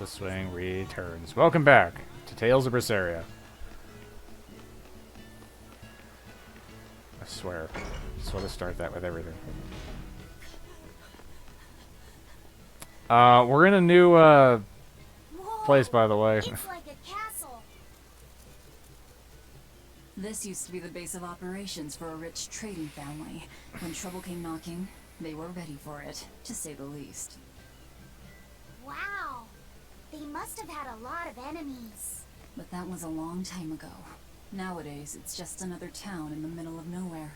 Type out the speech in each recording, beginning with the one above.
The swing returns. Welcome back to Tales of Berseria. I swear. Just want to start that with everything. We're in a new, place, by the way. It's like a castle. This used to be the base of operations for a rich trading family. When trouble came knocking, they were ready for it, to say the least. Wow. They must have had a lot of enemies. But that was a long time ago. Nowadays, it's just another town in the middle of nowhere.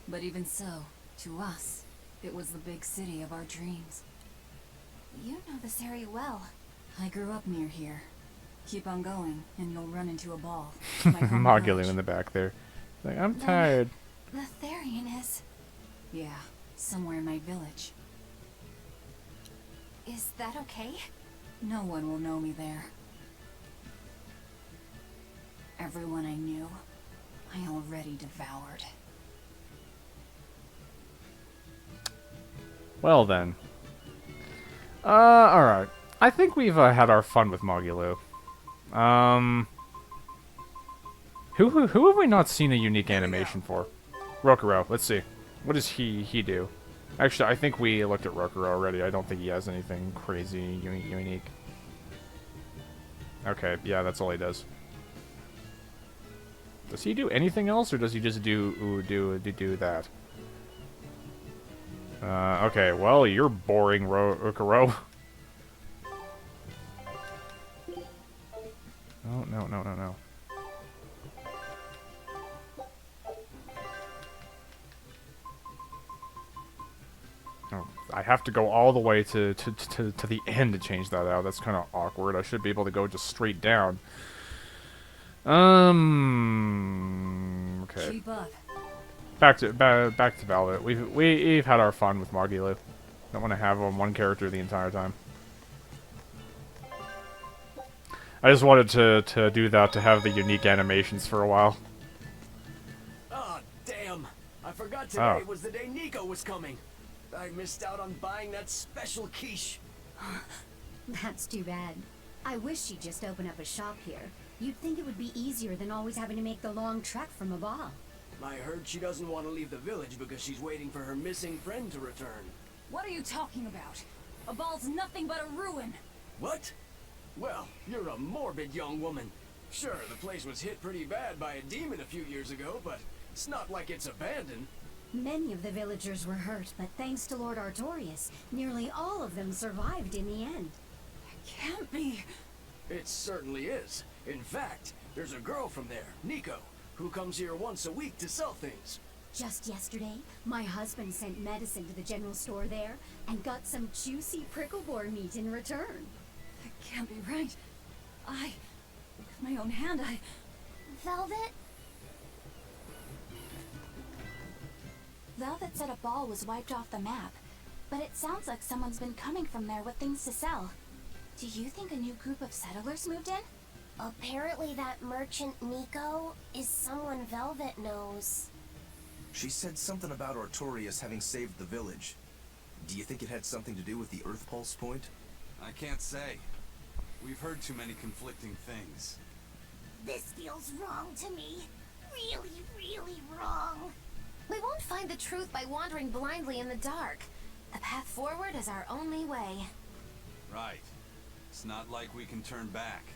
But even so, to us, it was the big city of our dreams. You know this area well. I grew up near here. Keep on going, and you'll run into a ball. My home Mogulu village. in the back there. Like, I'm tired. Laphicet is... Yeah, somewhere in my village. Is that okay? No one will know me there. Everyone I knew, I already devoured. Well then. Alright. I think we've had our fun with Mogulu. Who have we not seen a unique animation for? Rokuro, let's see. What does he do? Actually, I think we looked at Rokuro already. I don't think he has anything crazy unique. Okay, yeah, that's all he does. Does he do anything else, or does he just do that? Okay, well, you're boring, Rokuro. No. Oh, I have to go all the way to the end to change that out. That's kind of awkward. I should be able to go just straight down. Okay. Keep up. Back to Velvet. We've had our fun with Mogulu. Don't want to have one character the entire time. I just wanted to do that to have the unique animations for a while. Oh, damn. I forgot today was the day Nico was coming. I missed out on buying that special quiche. That's too bad. I wish she'd just open up a shop here. You'd think it would be easier than always having to make the long trek from a ball. I heard she doesn't want to leave the village because she's waiting for her missing friend to return. What are you talking about? A ball's nothing but a ruin. What? Well, you're a morbid young woman. Sure, the place was hit pretty bad by a demon a few years ago, but it's not like it's abandoned. Many of the villagers were hurt, but thanks to Lord Artorius, nearly all of them survived in the end. It can't be. It certainly is. In fact, there's a girl from there, Nico, who comes here once a week to sell things. Just yesterday, my husband sent medicine to the general store there and got some juicy prickle boar meat in return. That can't be right. With my own hand, Velvet? Velvet said a ball was wiped off the map, but it sounds like someone's been coming from there with things to sell. Do you think a new group of settlers moved in? Apparently that merchant Nico is someone Velvet knows. She said something about Artorius having saved the village. Do you think it had something to do with the Earth Pulse point? I can't say. We've heard too many conflicting things. This feels wrong to me. Really, really wrong. We won't find the truth by wandering blindly in the dark. The path forward is our only way. Right. It's not like we can turn back.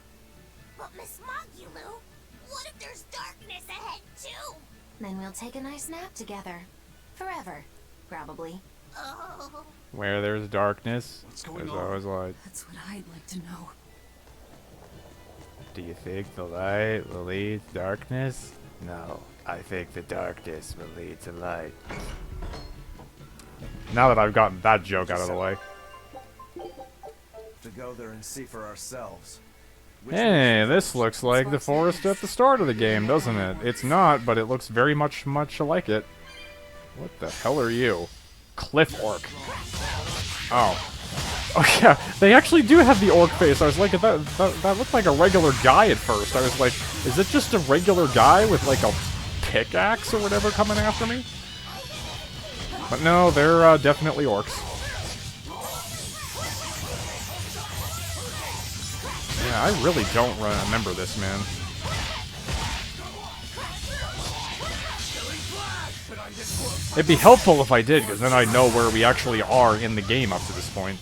But Miss Mogulu, what if there's darkness ahead too? Then we'll take a nice nap together. Forever, probably. Oh. Where there's darkness, What's going there's on? always light. that's what I'd like to know. Do you think the light will lead to darkness? No, I think the darkness will lead to light. Now that I've gotten that joke out of the way. To go there and see for ourselves. Hey, this looks like the forest at the start of the game, doesn't it? It's not, but it looks very much like it. What the hell are you? Cliff Orc. Oh. Oh yeah, they actually do have the orc face. I was like, that looked like a regular guy at first. I was like, is it just a regular guy with like a pickaxe or whatever coming after me? But no, they're definitely orcs. Yeah, I really don't remember this, man. It'd be helpful if I did, because then I'd know where we actually are in the game up to this point.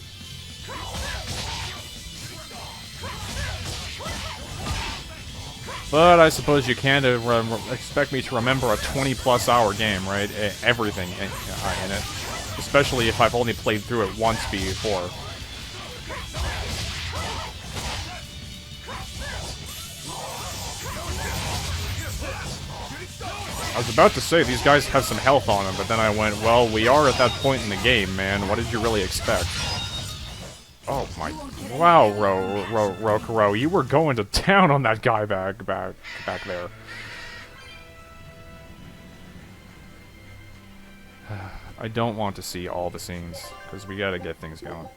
But I suppose you can't expect me to remember a 20-plus hour game, right? Everything in it. Especially if I've only played through it once before. I was about to say, these guys have some health on them, but then I went, well, we are at that point in the game, man. What did you really expect? Oh my... Wow, Rokuro, you were going to town on that guy back there. I don't want to see all the scenes, because we gotta get things going.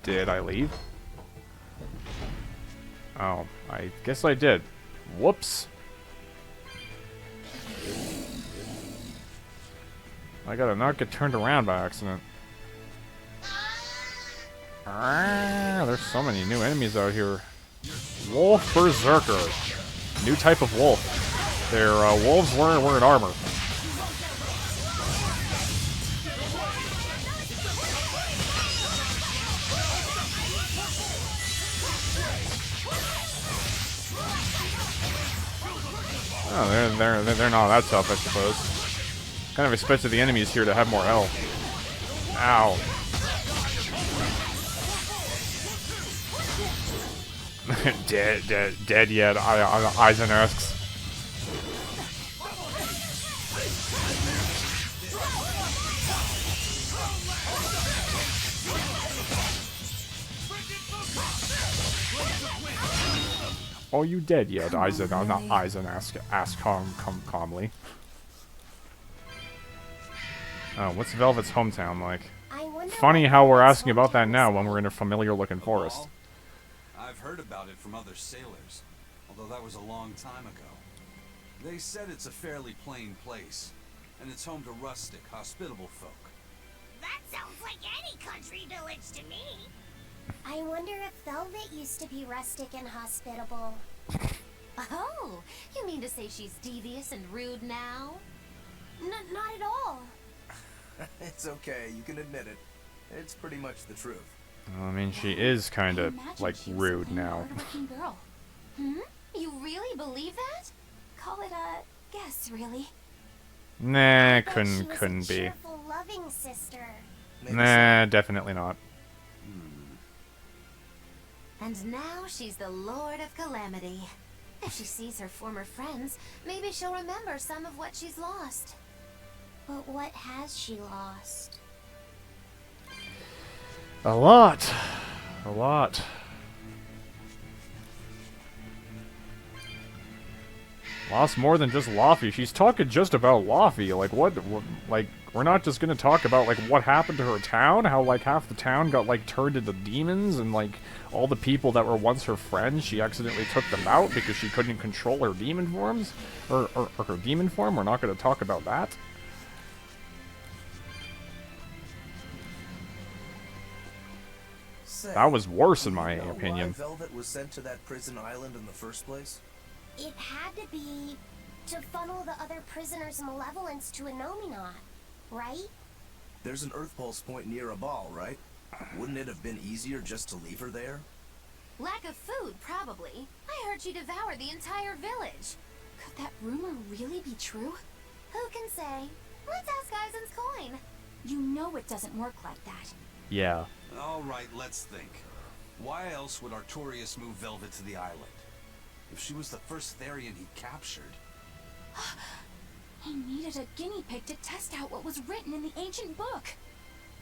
Did I leave? Oh, I guess I did. Whoops. I gotta not get turned around by accident. Ah, there's so many new enemies out here. Wolf Berserker. New type of wolf. They're wolves wearing armor. Oh, they're not that tough, I suppose. Kind of expected the enemies here to have more health. Ow. dead yet, Eisen asks. Are you dead yet, Eisen? Not Eisen ask calmly. Oh, what's Velvet's hometown like? Funny how we're asking about that now when we're in a familiar-looking forest. I've heard about it from other sailors, although that was a long time ago. They said it's a fairly plain place, and it's home to rustic, hospitable folk. That sounds like any country village to me. I wonder if Velvet used to be rustic and hospitable. Oh, you mean to say she's devious and rude now? Not at all. It's okay, you can admit it. It's pretty much the truth. I mean, she is kind of, like, rude now. Girl. You really believe that? Call it a guess, really. Nah, I bet she was couldn't a be. cheerful, loving sister. Nah, definitely not. And now she's the Lord of Calamity. If she sees her former friends, maybe she'll remember some of what she's lost. But what has she lost? A lot. A lot. Lost more than just Laphicet. She's talking just about Laphicet. Like, what, like, we're not just gonna talk about, like, what happened to her town? How, like, half the town got, like, turned into demons? And, like, all the people that were once her friends, she accidentally took them out because she couldn't control her demon forms? Or her demon form? We're not gonna talk about that? Say, That was worse in do my you know opinion. why Velvet was sent to that prison island in the first place? It had to be to funnel the other prisoners' malevolence to Anominat, right? There's an Earth Pulse point near Abal, right? Wouldn't it have been easier just to leave her there? Lack of food, probably. I heard she devoured the entire village. Could that rumor really be true? Who can say? Let's ask Eisen's coin. You know it doesn't work like that. Yeah. All right, let's think. Why else would Artorias move Velvet to the island? If she was the first Therian he captured. He needed a guinea pig to test out what was written in the ancient book.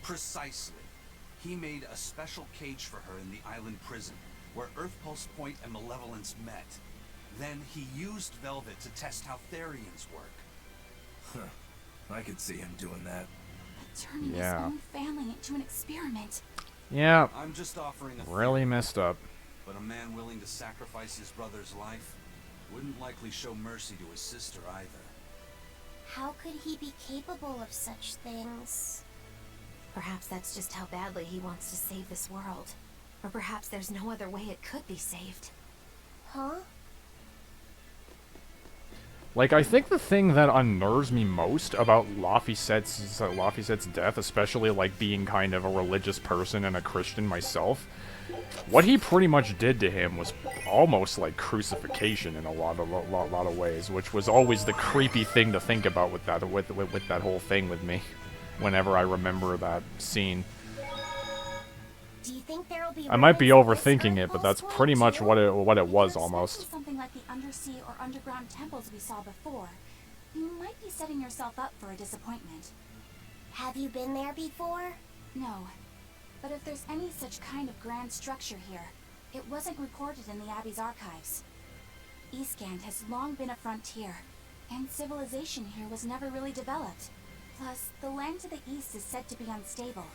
Precisely. He made a special cage for her in the island prison, where Earth Pulse Point and Malevolence met. Then he used Velvet to test how Therians work. Huh. I could see him doing that. But turning his Yeah. own family into an experiment. Yeah. I'm just offering a Really theory, messed up. but a man willing to sacrifice his brother's life wouldn't likely show mercy to his sister either. How could he be capable of such things? Perhaps that's just how badly he wants to save this world. Or perhaps there's no other way it could be saved. Huh? Like, I think the thing that unnerves me most about Laphicet's death, especially, like, being kind of a religious person and a Christian myself, what he pretty much did to him was almost like crucifixion in a lot of ways, which was always the creepy thing to think about with that whole thing with me, whenever I remember that scene. Do you think there'll be I might be ruins of this overthinking it, but that's Earth pretty much too? what it If you're was expecting almost. something like the undersea or underground temples we saw before, you might be setting yourself up for a disappointment. Have you been there before? No. But if there's any such kind of grand structure here, it wasn't recorded in the Abbey's archives. Eastgand has long been a frontier, and civilization here was never really developed. Plus, the land to the east is said to be unstable,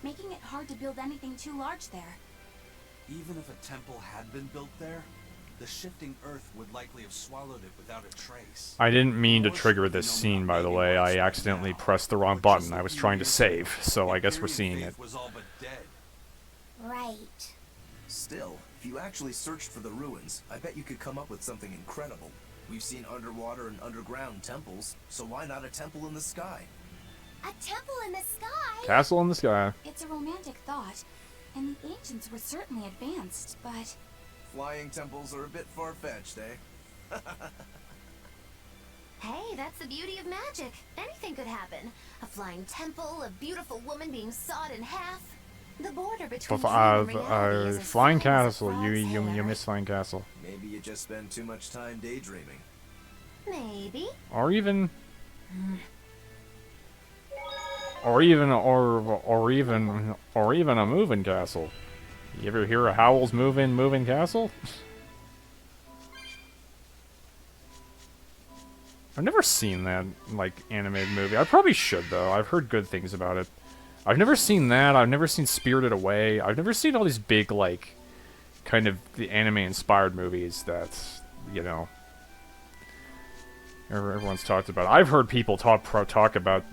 making it hard to build anything too large there. Even if a temple had been built there, the shifting earth would likely have swallowed it without a trace. I didn't mean to trigger this scene, by the way. I accidentally pressed the wrong button. I was trying to save, so I guess we're seeing it. Was all but dead. Right. Still, if you actually searched for the ruins, I bet you could come up with something incredible. We've seen underwater and underground temples, so why not a temple in the sky? A temple in the sky? Castle in the sky. It's a romantic thought, and the ancients were certainly advanced, but... Flying temples are a bit far-fetched, eh? Hey, that's the beauty of magic. Anything could happen. A flying temple, a beautiful woman being sawed in half. The border between dream and reality is as Flying fine as a Castle. frog's You hair. miss Flying Castle. Maybe you just spend too much time daydreaming. Maybe. Or even a moving castle. You ever hear of Howl's moving castle? I've never seen that, like, animated movie. I probably should, though. I've heard good things about it. I've never seen that. I've never seen Spirited Away. I've never seen all these big, like, kind of the anime-inspired movies that, you know, everyone's talked about. I've heard people talk about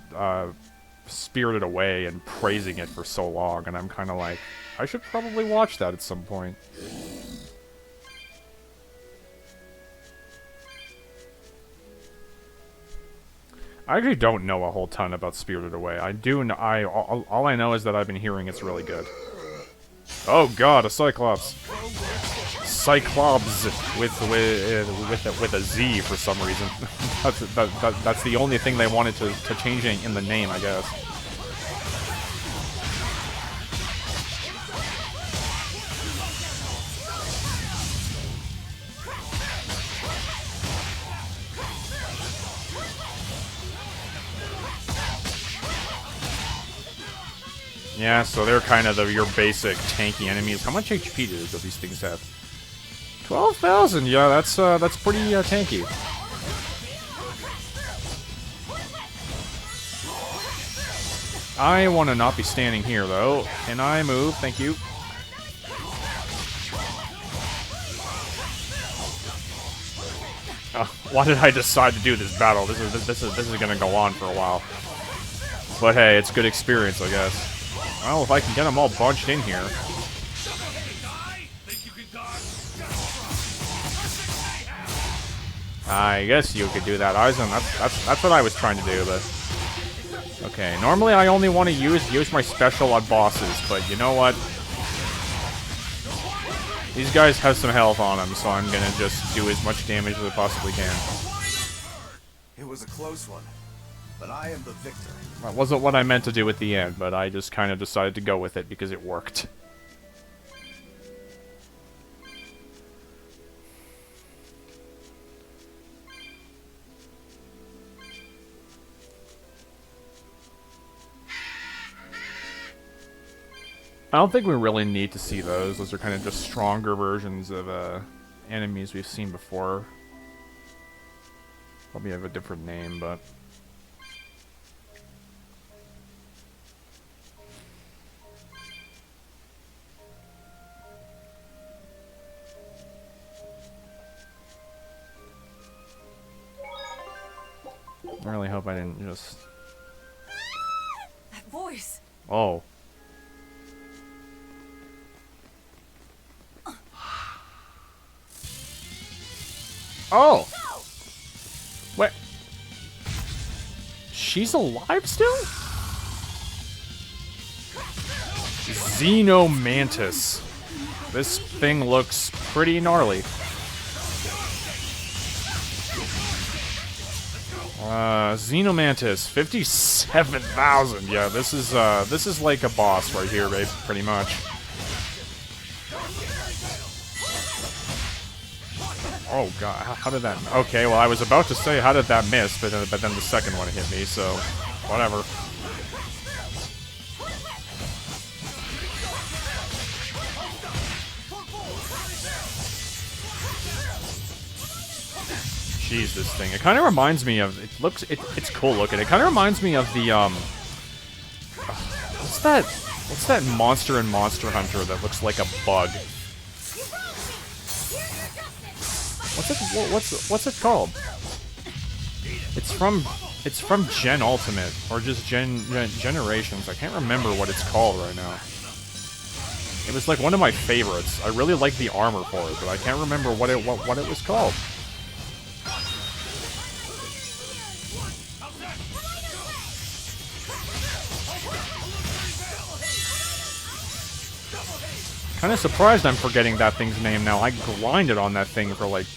Spirited Away and praising it for so long, and I'm kind of like, I should probably watch that at some point. I actually don't know a whole ton about Spirited Away. I do know, all I know is that I've been hearing it's really good. Oh god, a Cyclops. Cyclops with a Z for some reason. That's the only thing they wanted to change in the name, I guess. Yeah, so they're kind of your basic tanky enemies. How much HP do these things have? 12,000. Yeah, that's pretty tanky. I want to not be standing here though. Can I move? Thank you. Why did I decide to do this battle? This is gonna go on for a while. But hey, it's good experience, I guess. Well, if I can get them all bunched in here. I guess you could do that, Aizen. That's what I was trying to do, but okay. Normally, I only want to use my special on bosses, but you know what? These guys have some health on them, so I'm gonna just do as much damage as I possibly can. It was a close one, but I am the victor. That wasn't what I meant to do at the end, but I just kind of decided to go with it because it worked. I don't think we really need to see those. Those are kind of just stronger versions of enemies we've seen before. Probably have a different name, but... I really hope I didn't just... That voice. Oh. Oh! What? She's alive still? Xenomantis. This thing looks pretty gnarly. Xenomantis, 57,000. Yeah, this is like a boss right here, babe, pretty much. Oh god, how did that... Okay, well I was about to say how did that miss, but then the second one hit me, so whatever. Jeez, this thing. It kind of reminds me of... It's cool looking. It kind of reminds me of the, What's that monster in Monster Hunter that looks like a bug? What's it called? It's from Gen Ultimate, or just Generations. I can't remember what it's called right now. It was like one of my favorites. I really like the armor for it, but I can't remember what it was called. Kind of surprised I'm forgetting that thing's name now. I grinded on that thing for like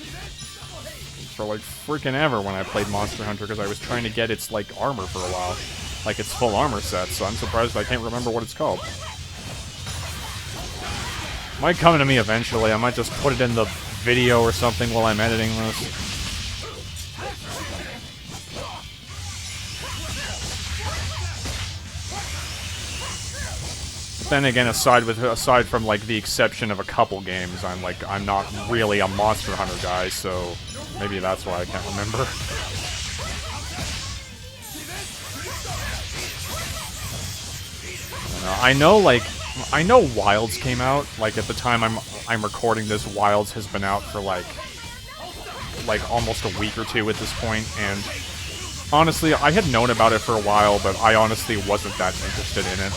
freaking ever when I played Monster Hunter because I was trying to get its like armor for a while, like its full armor set. So I'm surprised I can't remember what it's called. Might come to me eventually. I might just put it in the video or something while I'm editing this. Then again, aside from like the exception of a couple games, I'm not really a Monster Hunter guy, so maybe that's why I can't remember. I know Wilds came out. Like at the time I'm recording this, Wilds has been out for like almost a week or two at this point, and honestly, I had known about it for a while, but I honestly wasn't that interested in it.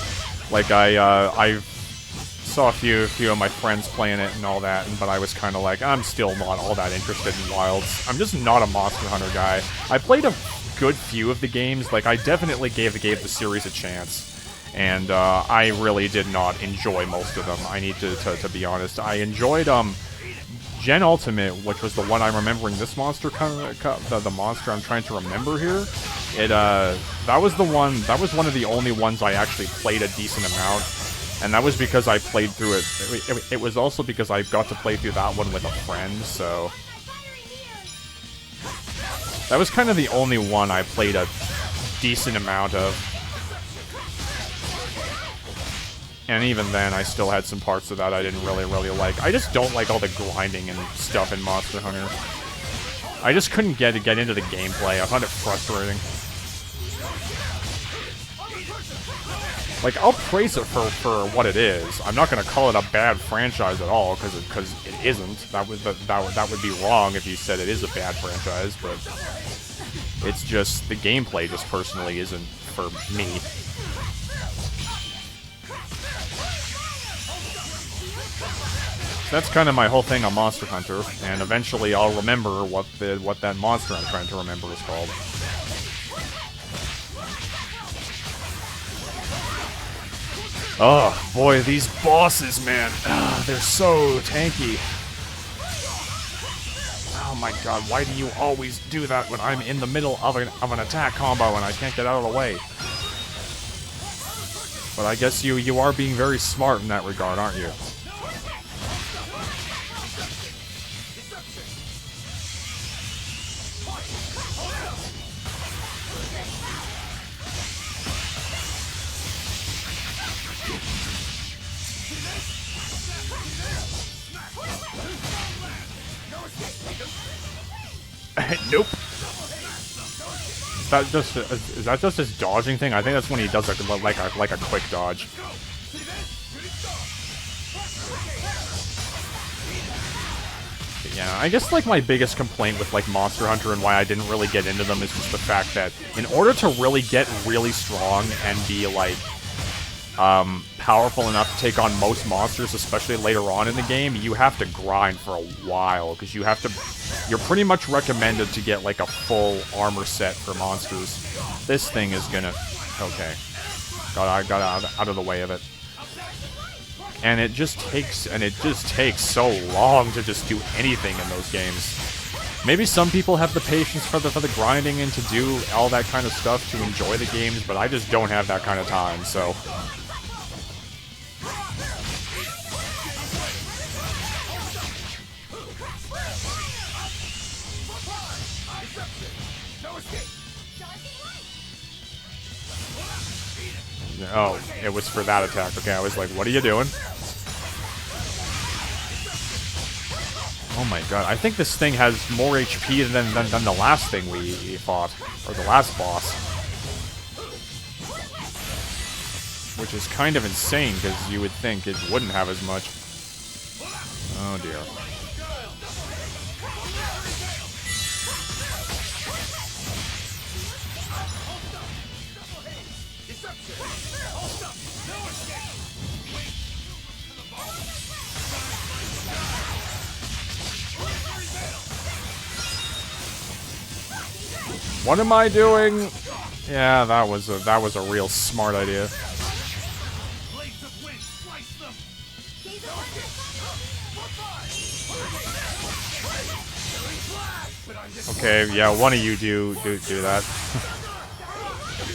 Like, I saw a few of my friends playing it and all that, but I was kind of like, I'm still not all that interested in Wilds. I'm just not a Monster Hunter guy. I played a good few of the games. Like, I definitely gave the series a chance, and I really did not enjoy most of them. I need to be honest. I enjoyed Gen Ultimate, which was the one I'm remembering this monster, the monster I'm trying to remember here. That was one of the only ones I actually played a decent amount, and that was because I played through it. It was also because I got to play through that one with a friend, so that was kind of the only one I played a decent amount of. And even then, I still had some parts of that I didn't really like. I just don't like all the grinding and stuff in Monster Hunter. I just couldn't get into the gameplay. I found it frustrating. Like, I'll praise it for what it is. I'm not gonna call it a bad franchise at all, because it isn't. That would be wrong if you said it is a bad franchise, but it's just the gameplay just personally isn't for me. That's kind of my whole thing on Monster Hunter, and eventually I'll remember what that monster I'm trying to remember is called. Oh, boy, these bosses, man. They're so tanky. Oh my god, why do you always do that when I'm in the middle of an attack combo and I can't get out of the way? But I guess you are being very smart in that regard, aren't you? Nope. Is that just his dodging thing? I think that's when he does like a quick dodge. But yeah, I guess like my biggest complaint with like Monster Hunter and why I didn't really get into them is just the fact that in order to really get really strong and be like powerful enough to take on most monsters, especially later on in the game, you have to grind for a while, because you're pretty much recommended to get like a full armor set for monsters. This thing is gonna, okay, got out of the way of it. And it just takes so long to just do anything in those games. Maybe some people have the patience for the grinding and to do all that kind of stuff to enjoy the games, but I just don't have that kind of time, so. Oh, it was for that attack. Okay, I was like, what are you doing? Oh my god, I think this thing has more HP than the last thing we fought. Or the last boss. Which is kind of insane, because you would think it wouldn't have as much. Oh dear. What am I doing? Yeah, that was a real smart idea. Okay, yeah, one of you do that.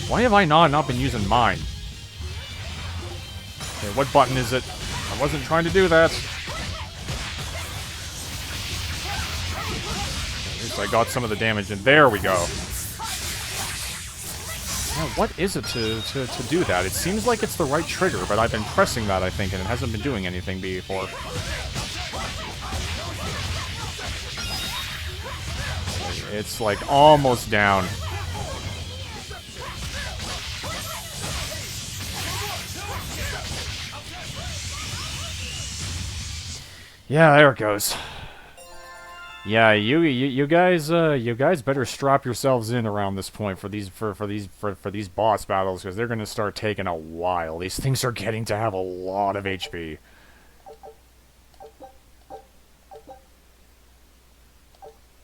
Why have I not been using mine? Okay, what button is it? I wasn't trying to do that. At least I got some of the damage, and there we go. Now, what is it to do that? It seems like it's the right trigger, but I've been pressing that, I think, and it hasn't been doing anything before. It's like almost down. Yeah, there it goes. Yeah, you guys better strap yourselves in around this point for these boss battles, because they're gonna start taking a while. These things are getting to have a lot of HP.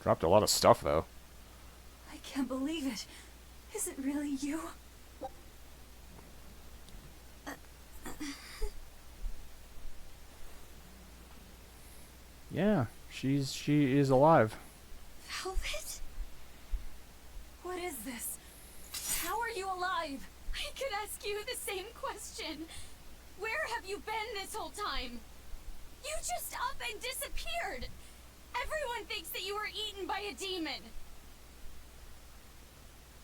Dropped a lot of stuff though. I can't believe it. Is it really you? Yeah, she is alive. Velvet? What is this? How are you alive? I could ask you the same question. Where have you been this whole time? You just up and disappeared. Everyone thinks that you were eaten by a demon.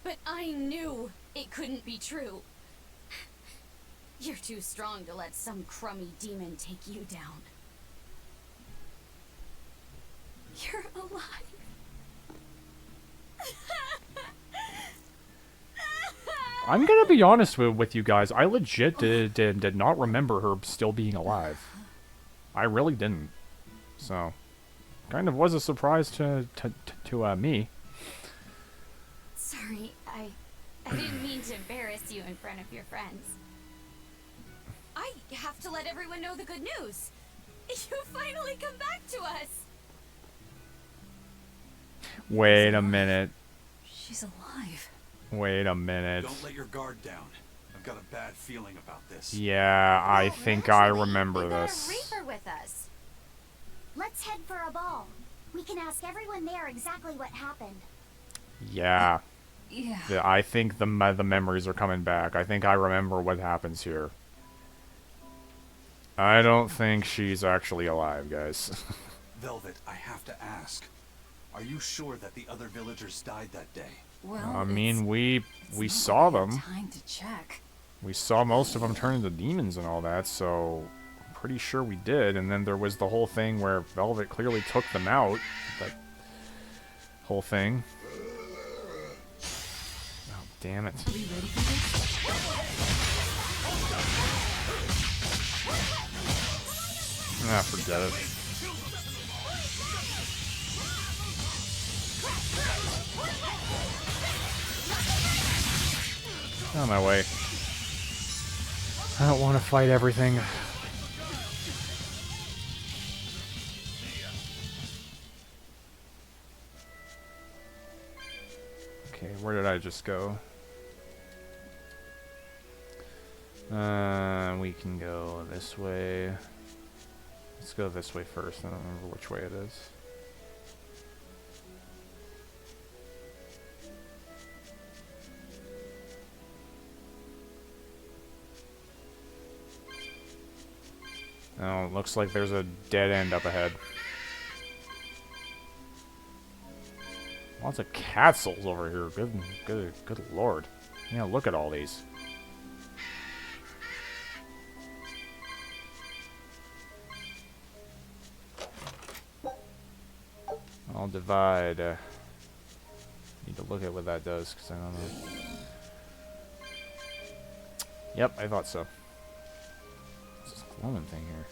But I knew it couldn't be true. You're too strong to let some crummy demon take you down. You're alive. I'm gonna be honest with you guys. I legit did not remember her still being alive. I really didn't. So, kind of was a surprise to me. Sorry, I didn't mean to embarrass you in front of your friends. I have to let everyone know the good news. You finally come back to us. Wait a minute. She's alive. Wait a minute. Don't let your guard down. I've got a bad feeling about this. Yeah, I think I remember this. We got a reaper with us. Let's head for a ball. We can ask everyone there exactly what happened. Yeah. Yeah. I think the memories are coming back. I think I remember what happens here. I don't think she's actually alive, guys. Velvet, I have to ask. Are you sure that the other villagers died that day? Well, I mean, we it's saw not them. time to check. We saw most of them turn into demons and all that, so I'm pretty sure we did. And then there was the whole thing where Velvet clearly took them out. That whole thing. Oh, damn it. Are we ready for this? Ah, forget it. On my way. I don't want to fight everything. Okay, where did I just go? We can go this way. Let's go this way first. I don't remember which way it is. Oh, it looks like there's a dead end up ahead. Lots of castles over here. Good lord. Yeah, look at all these. I'll divide. Need to look at what that does, because I don't know. Yep, I thought so. What's this glowing thing here?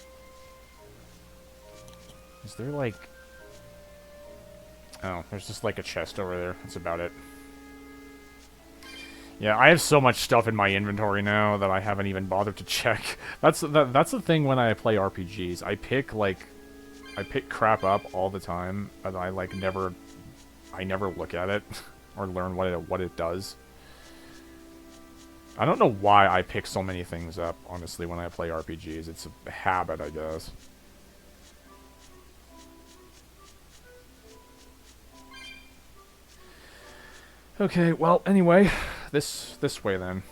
Is there like... Oh, there's just like a chest over there. That's about it. Yeah, I have so much stuff in my inventory now that I haven't even bothered to check. That's the thing when I play RPGs. I pick crap up all the time, but I never look at it or learn what it does. I don't know why I pick so many things up, honestly, when I play RPGs. It's a habit, I guess. Okay, well, anyway, this way then.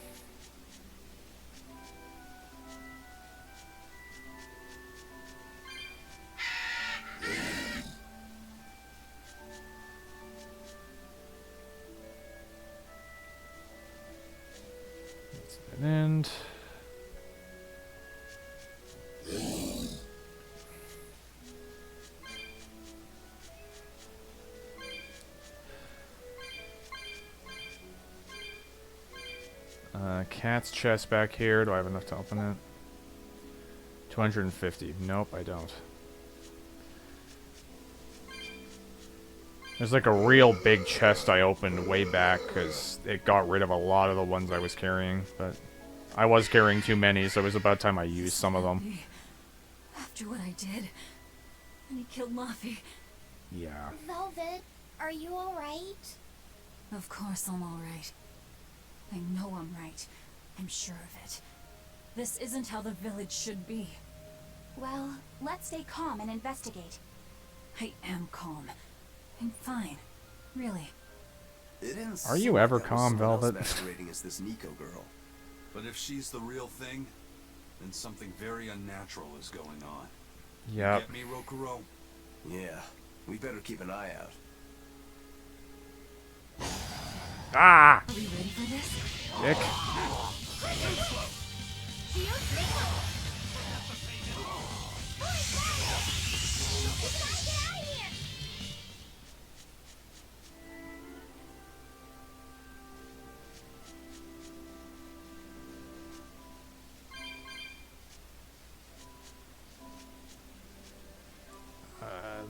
That's an end. Cat's chest back here. Do I have enough to open it? 250. Nope, I don't. There's like a real big chest I opened way back because it got rid of a lot of the ones I was carrying, but I was carrying too many, so it was about time I used some of them. After what I did, and he killed Laphicet. Yeah. Velvet, are you alright? Of course I'm alright. I know I'm right. I'm sure of it. This isn't how the village should be. Well, let's stay calm and investigate. I am calm. I'm fine. Really. It didn't Are you seem ever like that was calm, someone else Velvet? masquerading as this Nico girl. But if she's the real thing, then something very unnatural is going on. Yep. Get me, Rokuro? Yeah, we better keep an eye out. Ah! Are we ready for this? Dick.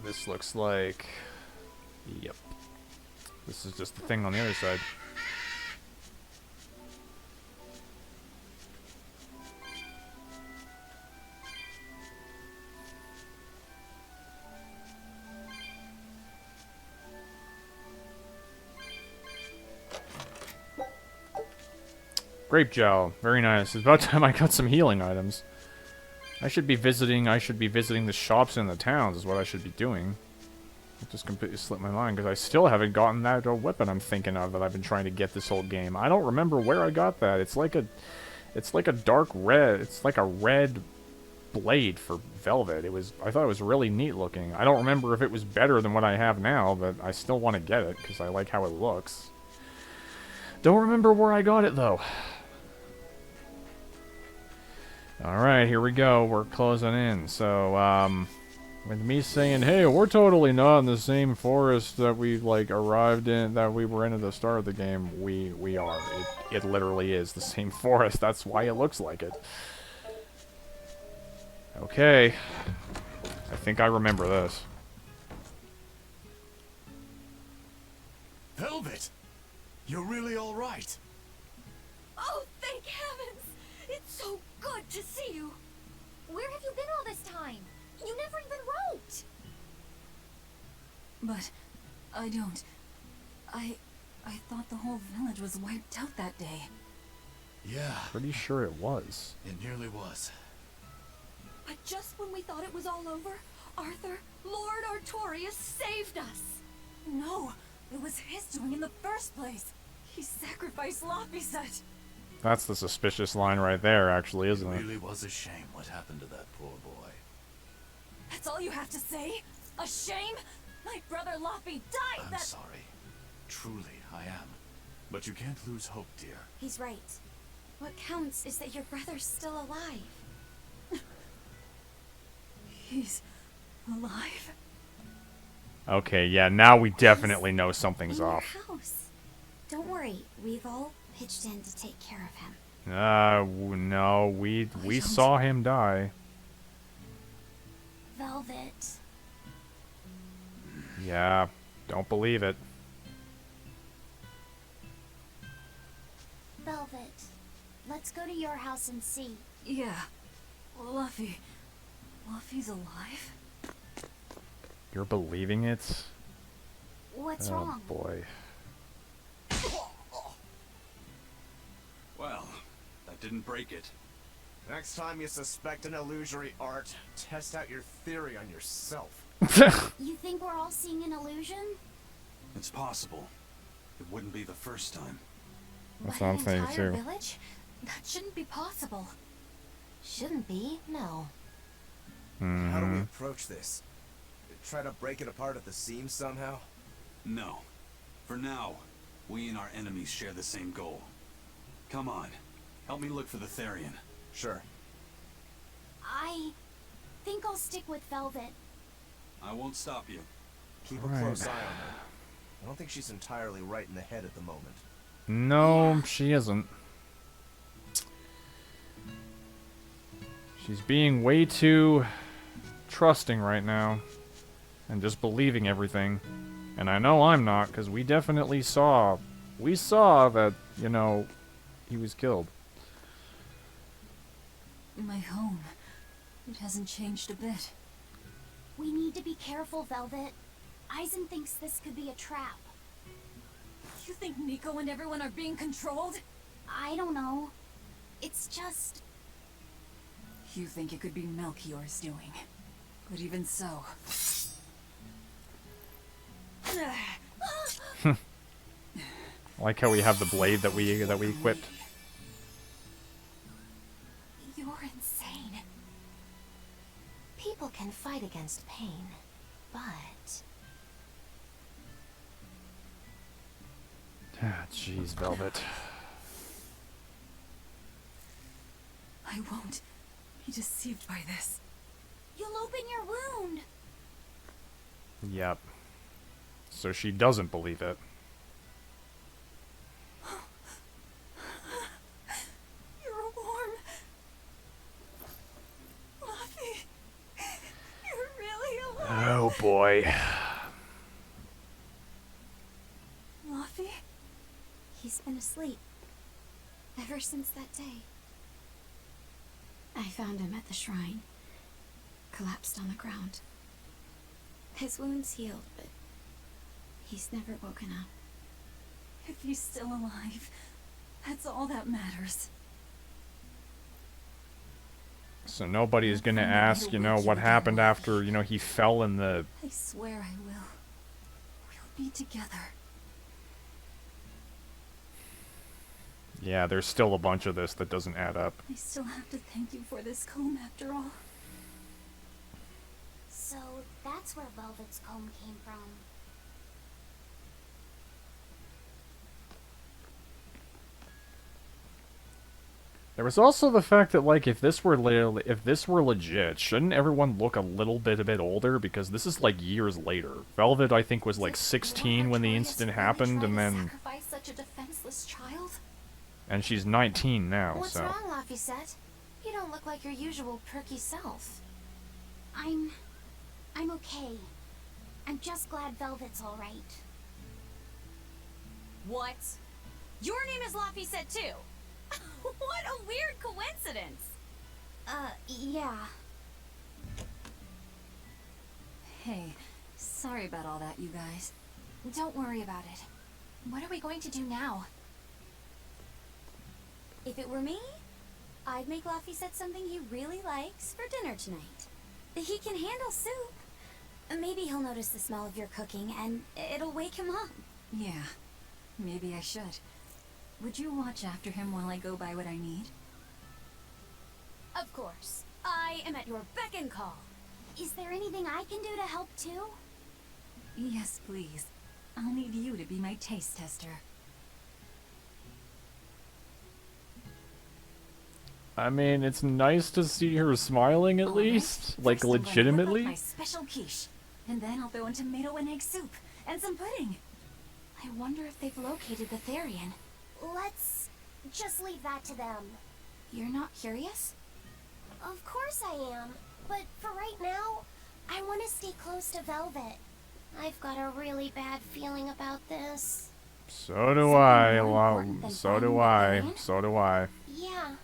This looks like... Yep. This is just the thing on the other side. Grape gel, very nice. It's about time I got some healing items. I should be visiting the shops in the towns is what I should be doing. It just completely slipped my mind because I still haven't gotten that weapon I'm thinking of that I've been trying to get this whole game. I don't remember where I got that. It's like a dark red. It's like a red blade for velvet. I thought it was really neat looking. I don't remember if it was better than what I have now, but I still want to get it because I like how it looks. Don't remember where I got it though. Alright, here we go. We're closing in. So, with me saying, hey, we're totally not in the same forest that we, like, arrived in, that we were in at the start of the game, we are. It literally is the same forest. That's why it looks like it. Okay. I think I remember this. Velvet! You're really alright? Oh, thank heavens! It's so good to see you! Where have you been all this time? You never even wrote! But I don't. I thought the whole village was wiped out that day. Yeah, Pretty sure it was. it nearly was. But just when we thought it was all over, Arthur, Lord Artorias saved us! No, it was his doing in the first place. He sacrificed Laphicet. That's the suspicious line right there, actually, It isn't it? really was a shame what happened to that poor boy. That's all you have to say? A shame? My brother Laphie died I'm that— sorry. Truly, I am. But you can't lose hope, dear. He's right. What counts is that your brother's still alive. He's alive. Okay, yeah, now we definitely know something's In your off. house. Don't worry, we've all pitched in to take care of him. No, we saw him die. Velvet. Yeah, don't believe it. Velvet. Let's go to your house and see. Yeah. Laphie's alive? You're believing it? What's Oh wrong? boy. Well, that didn't break it. Next time you suspect an illusory art, test out your theory on yourself. You think we're all seeing an illusion? It's possible. It wouldn't be the first time. That's But what an I'm saying entire too. village? That shouldn't be possible. Shouldn't be, no. How do we Mhm. approach this? Try to break it apart at the seams somehow? No. For now, we and our enemies share the same goal. Come on. Help me look for the Therian. Sure. I think I'll stick with Velvet. I won't stop you. Keep a close eye on her. I don't think she's entirely right in the head at the moment. No, she isn't. She's being way too trusting right now. And just believing everything. And I know I'm not, because we definitely saw... We saw that, you know, he was killed. My home. It hasn't changed a bit. We need to be careful, Velvet. Eisen thinks this could be a trap. You think Nico and everyone are being controlled? I don't know. It's just... You think it could be Melchior's doing. But even so... I like how we have the blade that we equipped. You're insane. People can fight against pain, but... Ah, jeez, Velvet. I won't be deceived by this. You'll open your wound. Yep. So she doesn't believe it. You're warm. Laphie, you're really alive. Oh boy. Laphie? He's been asleep. Ever since that day. I found him at the shrine. Collapsed on the ground. His wounds healed, but he's never woken up. If he's still alive, that's all that matters. So nobody is gonna ask, you know, what happened after, you know, he fell in the... I swear I will. We'll be together. Yeah, there's still a bunch of this that doesn't add up. I still have to thank you for this comb after all. So that's where Velvet's comb came from. There was also the fact that, like, if this were legit, shouldn't everyone look a bit older? Because this is like years later. Velvet, I think, was like 16 when the incident happened, and then, Sacrifice such a defenseless child? and she's 19 now. What's So wrong, Laphicet? You don't look like your usual perky self. I'm okay. I'm just glad Velvet's all right. What? Your name is Laphicet too? What a weird coincidence! Yeah. Hey, sorry about all that, you guys. Don't worry about it. What are we going to do now? If it were me, I'd make Laphicet something he really likes for dinner tonight. He can handle soup. Maybe he'll notice the smell of your cooking and it'll wake him up. Yeah, maybe I should. Would you watch after him while I go buy what I need? Of course. I am at your beck and call. Is there anything I can do to help too? Yes, please. I'll need you to be my taste tester. I mean, it's nice to see her smiling at least. Like, First, I'm gonna whip up legitimately. my special quiche, and then I'll throw in tomato and egg soup and some pudding. I wonder if they've located the Therian. Let's just leave that to them. You're not curious? Of course I am. But for right now, I want to stay close to Velvet. I've got a really bad feeling about this. So do I. Something more important than So do finding the I. Therian? So do I. Yeah.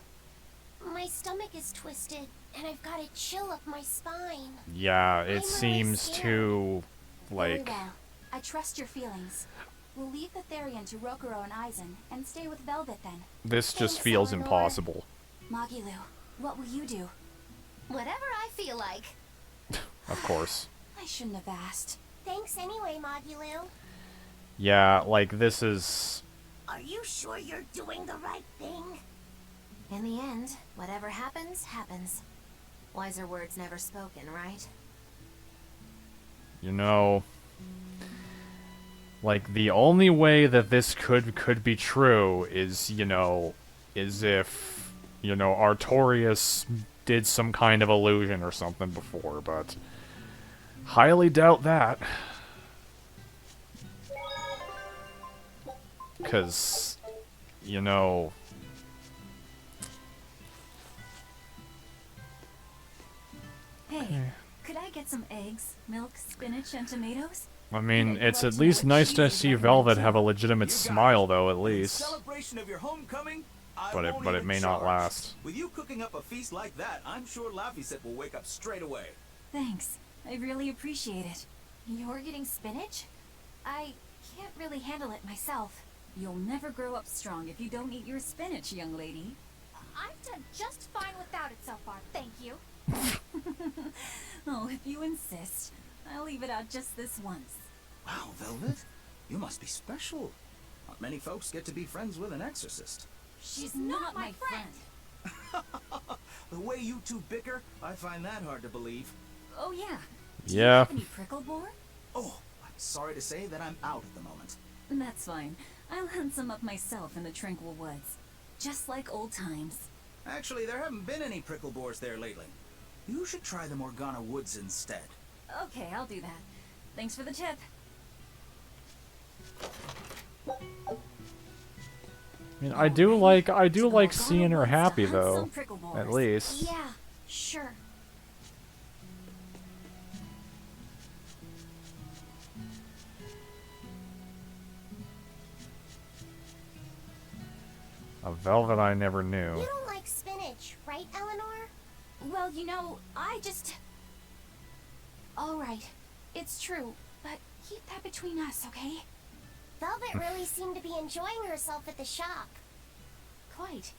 My stomach is twisted, and I've got a chill up my spine. Yeah, I'm it really seems scared. too, Very like, well. I trust your feelings. We'll leave the Therian to Rokuro and Aizen, and stay with Velvet then. this just Thanks, feels Eleanor. impossible. Magilu, what will you do? Whatever I feel like. Of course. I shouldn't have asked. Thanks anyway, Magilu. Yeah, like, this is... Are you sure you're doing the right thing? In the end, whatever happens, happens. Wiser words never spoken, right? You know... Like, the only way that this could be true is, you know, is if, you know, Artorias did some kind of illusion or something before, but... highly doubt that. Because, you know... Hey, could I get some eggs, milk, spinach, and tomatoes? I mean, Yeah, it's you'd at like least to nice to cheese see and Velvet lemon have a too. legitimate You got smile, it. though, at In least. celebration of your homecoming, I But won't it even may not charge. last. With you cooking up a feast like that, I'm sure Laphicet will wake up straight away. Thanks. I really appreciate it. You're getting spinach? I can't really handle it myself. You'll never grow up strong if you don't eat your spinach, young lady. I've done just fine without it so far, thank you. Oh, if you insist. I'll leave it out just this once. Wow, Velvet, you must be special. Not many folks get to be friends with an exorcist. She's not my friend. The way you two bicker, I find that hard to believe. Oh yeah. Yeah. Any prickle boar? Oh, I'm sorry to say that I'm out at the moment. That's fine. I'll hunt some up myself in the tranquil woods. Just like old times. Actually, there haven't been any prickle boars there lately. You should try the Morgana Woods instead. Okay, I'll do that. Thanks for the tip. I mean, I do like seeing her happy, though. At least. Yeah, sure. A Velvet I never knew. You don't like spinach, right, Eleanor? Well, you know, I just... Alright, it's true, but keep that between us, okay? Velvet really seemed to be enjoying herself at the shop. Quite.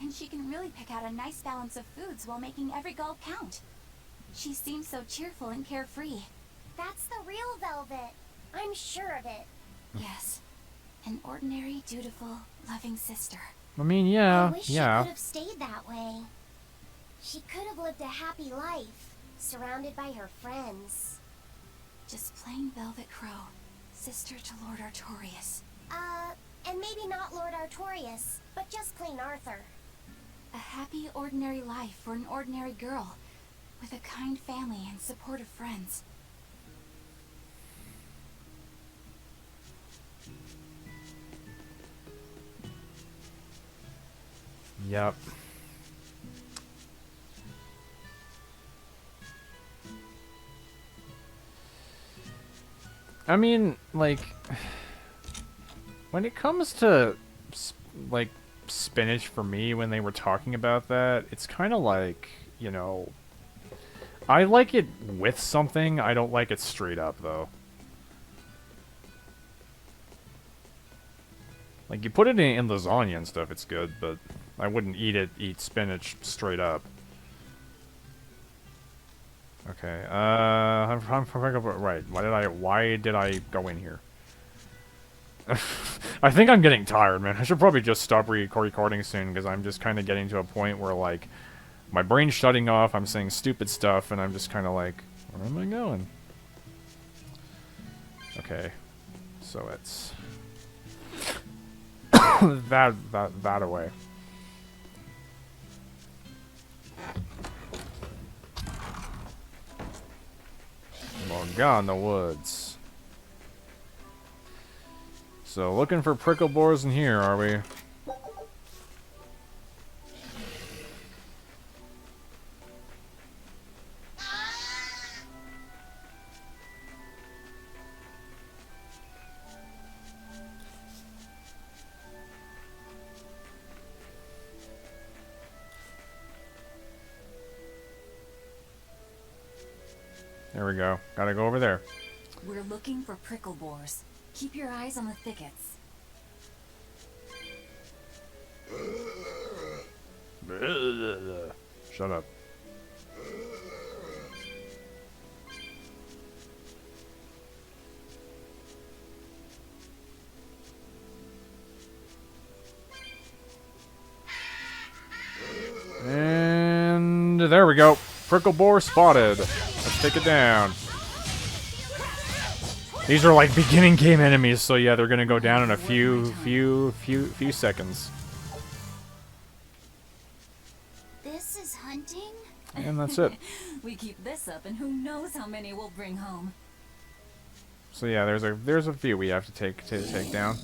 And she can really pick out a nice balance of foods while making every gulp count. She seems so cheerful and carefree. That's the real Velvet. I'm sure of it. Yes. An ordinary, dutiful, loving sister. I mean, I yeah, wish she yeah. could have stayed that way. She could have lived a happy life, surrounded by her friends. Just plain Velvet Crow, sister to Lord Artorias. And maybe not Lord Artorias, but just plain Arthur. A happy, ordinary life for an ordinary girl, with a kind family and supportive friends. Yep. I mean, like, when it comes to, like, spinach for me when they were talking about that. It's kind of like, you know, I like it with something. I don't like it straight up, though. Like, you put it in lasagna and stuff, it's good, but I wouldn't eat spinach straight up. Okay, I'm right. Why did I go in here? I think I'm getting tired, man. I should probably just stop recording soon, because I'm just kind of getting to a point where, like, my brain's shutting off, I'm saying stupid stuff, and I'm just kind of like, where am I going? Okay, so it's that away. Morgana in the woods. So, looking for prickle boars in here, are we? There we go. Gotta go over there. We're looking for prickle boars. Keep your eyes on the thickets. Shut up. And there we go. Prickle boar spotted. Let's take it down. These are like beginning game enemies, so yeah, they're gonna go down in a few seconds. This is hunting? And that's it. We keep this up, and who knows how many we'll bring home. So yeah, there's a few we have to take down.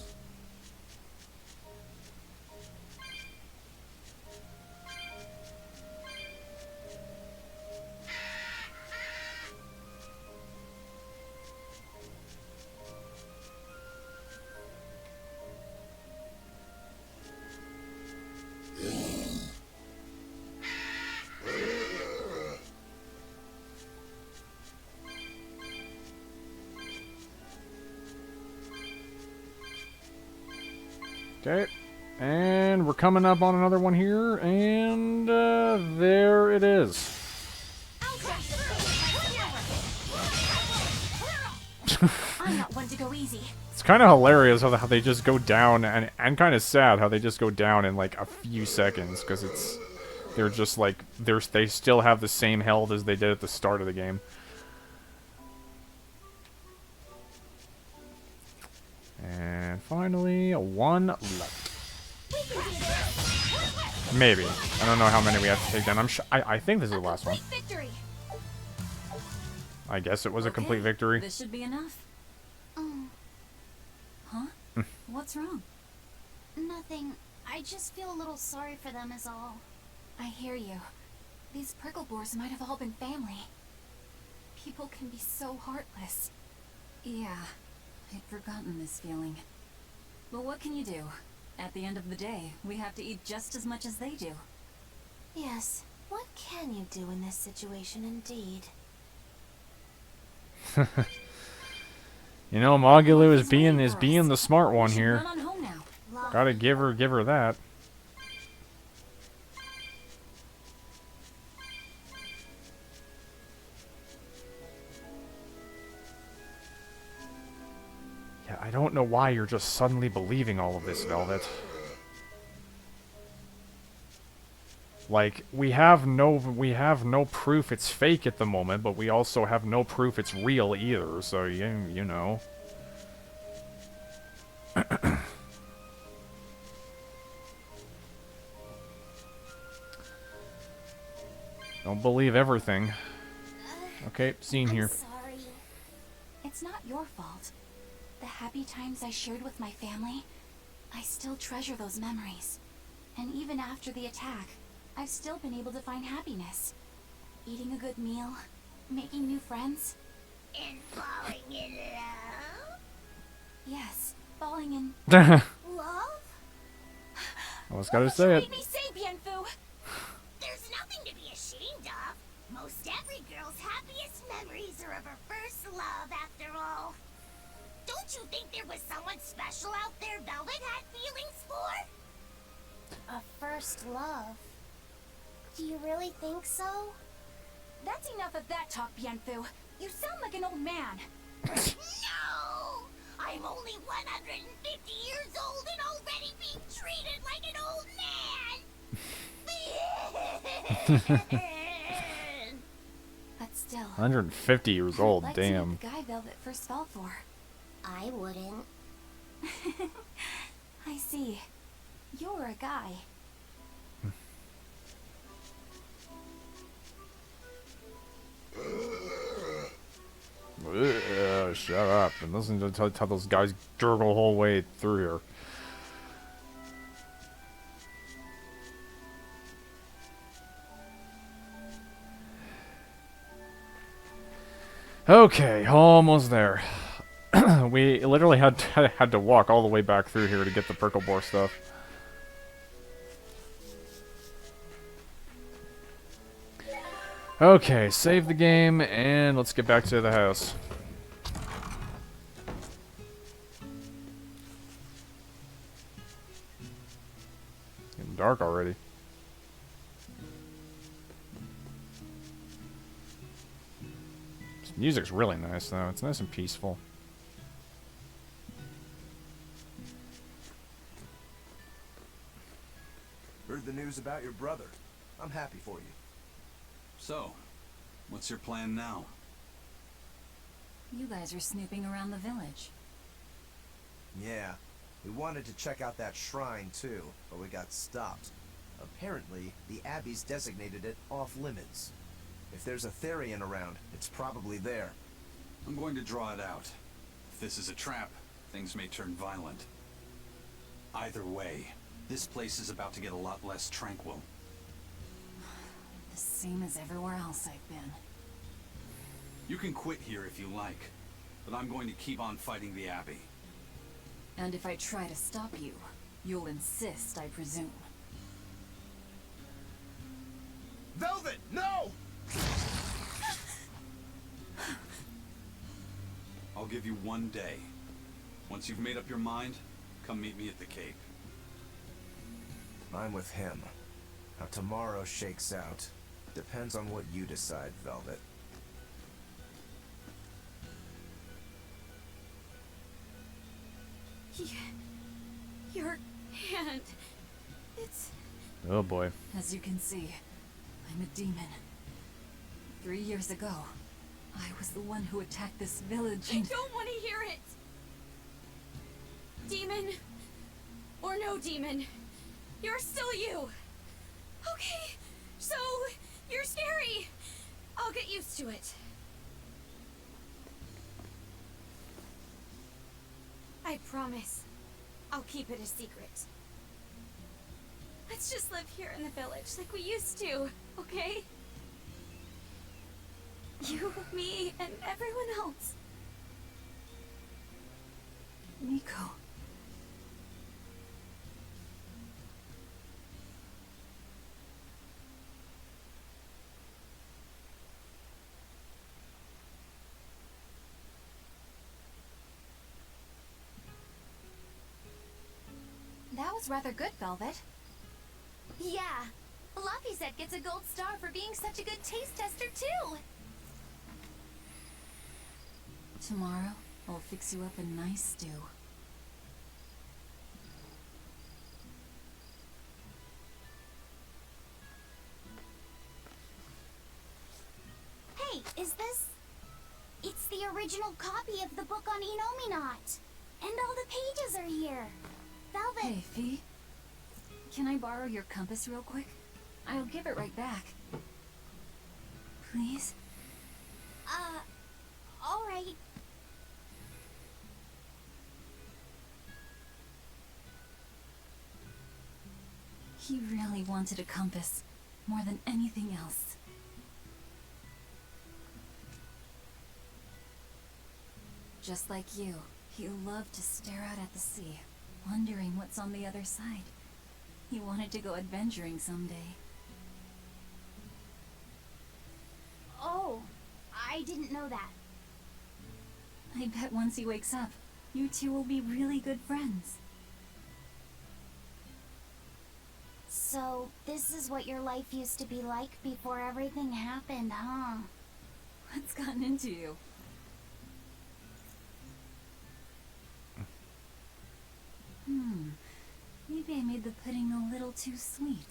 Okay, and we're coming up on another one here, and there it is. I'm not one to go easy. It's kind of hilarious how they just go down, and kind of sad how they just go down in like a few seconds, because they're just like they still have the same health as they did at the start of the game. And finally, one left. Maybe. I don't know how many we have to take down. I think this is the last one. Victory. I guess it was a complete victory. This should be enough. Huh? What's wrong? Nothing. I just feel a little sorry for them is all. I hear you. These prickle boars might have all been family. People can be so heartless. Yeah, I'd forgotten this feeling. But what can you do? At the end of the day, we have to eat just as much as they do. Yes, what can you do in this situation indeed? You know, Magulu is being the smart one here. Run on home now. Gotta give her that. Yeah, I don't know why you're just suddenly believing all of this, Velvet. Like, we have no proof it's fake at the moment, but we also have no proof it's real either, so you know. Don't believe everything. Okay, scene here. Sorry. It's not your fault. The happy times I shared with my family, I still treasure those memories. And even after the attack, I've still been able to find happiness. Eating a good meal, making new friends. And falling in love? Yes, falling in Love? I was gotta What say did it. you make me say, Bienfu? There's nothing to be ashamed of. Most every girl's happiest memories are of her first love, after all. Don't you think there was someone special out there Velvet had feelings for? A first love. Do you really think so? That's enough of that talk, Bienfu. You sound like an old man. No! I'm only 150 years old and already being treated like an old man! But still, 150 years old, I'd like to meet damn. the guy Velvet first fell for. I wouldn't. I see. You're a guy. Ugh, shut up and listen to how those guys gurgle the whole way through here. Okay, almost there. We literally had to walk all the way back through here to get the prickle bore stuff. Okay, save the game and let's get back to the house. Getting dark already. This music's really nice though. It's nice and peaceful. Heard the news about your brother. I'm happy for you. So, what's your plan now? You guys are snooping around the village. Yeah, we wanted to check out that shrine too, but we got stopped. Apparently, the Abbey's designated it off-limits. If there's a Therian around, it's probably there. I'm going to draw it out. If this is a trap, things may turn violent. Either way, this place is about to get a lot less tranquil. The same as everywhere else I've been. You can quit here if you like, but I'm going to keep on fighting the Abbey. And if I try to stop you, you'll insist, I presume. Velvet, no! I'll give you 1 day. Once you've made up your mind, come meet me at the Cape. I'm with him. How tomorrow shakes out depends on what you decide, Velvet. Your hand... It's... Oh boy. As you can see, I'm a demon. 3 years ago, I was the one who attacked this village I and... don't want to hear it! Demon, or no demon, you're still you! Okay, so, you're scary! I'll get used to it. I promise, I'll keep it a secret. Let's just live here in the village like we used to, okay? You, me, and everyone else. Nico. That was rather good, Velvet. Yeah. Laphicet gets a gold star for being such a good taste tester, too. Tomorrow, I'll fix you up a nice stew. Hey, is this... It's the original copy of the book on Enominat. And all the pages are here. Velvet... Hey, Fee. Can I borrow your compass real quick? I'll give it right back. Please? Alright. He really wanted a compass, more than anything else. Just like you, he loved to stare out at the sea, wondering what's on the other side. He wanted to go adventuring someday. Oh, I didn't know that. I bet once he wakes up, you two will be really good friends. So, this is what your life used to be like before everything happened, huh? What's gotten into you? Maybe I made the pudding a little too sweet.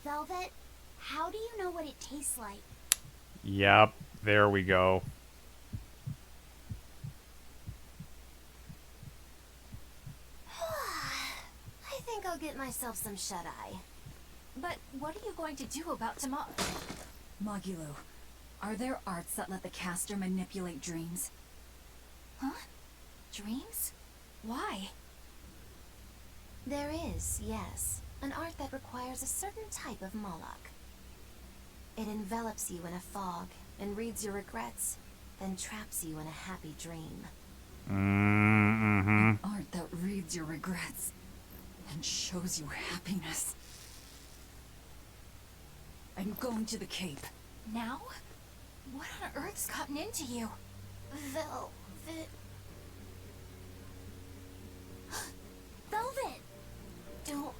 Velvet, how do you know what it tastes like? Yep, there we go. I think I'll get myself some shut-eye. But what are you going to do about tomorrow? Magilo, are there arts that let the caster manipulate dreams? Huh? Dreams? Why? There is, yes. An art that requires a certain type of Moloch. It envelops you in a fog and reads your regrets, then traps you in a happy dream. Mm-hmm. Art that reads your regrets and shows you happiness. I'm going to the Cape. Now? What on earth's gotten into you? Velvet... Velvet! Don't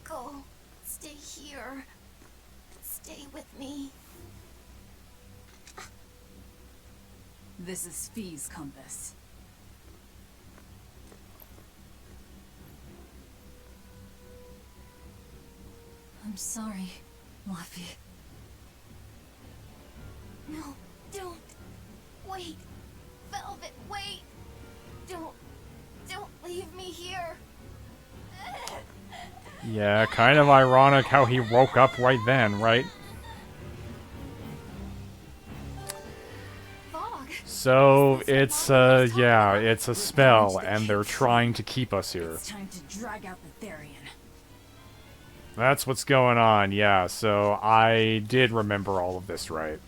go. Stay here. Stay with me. This is Fee's compass. I'm sorry, Laphicet. No, don't. Wait. Velvet, wait. Don't leave me here. Yeah, kind of ironic how he woke up right then, right? Fog. So, it's, yeah, it's a spell, and they're trying to keep us here. It's time to drag out the Therian. That's what's going on, yeah, so I did remember all of this right.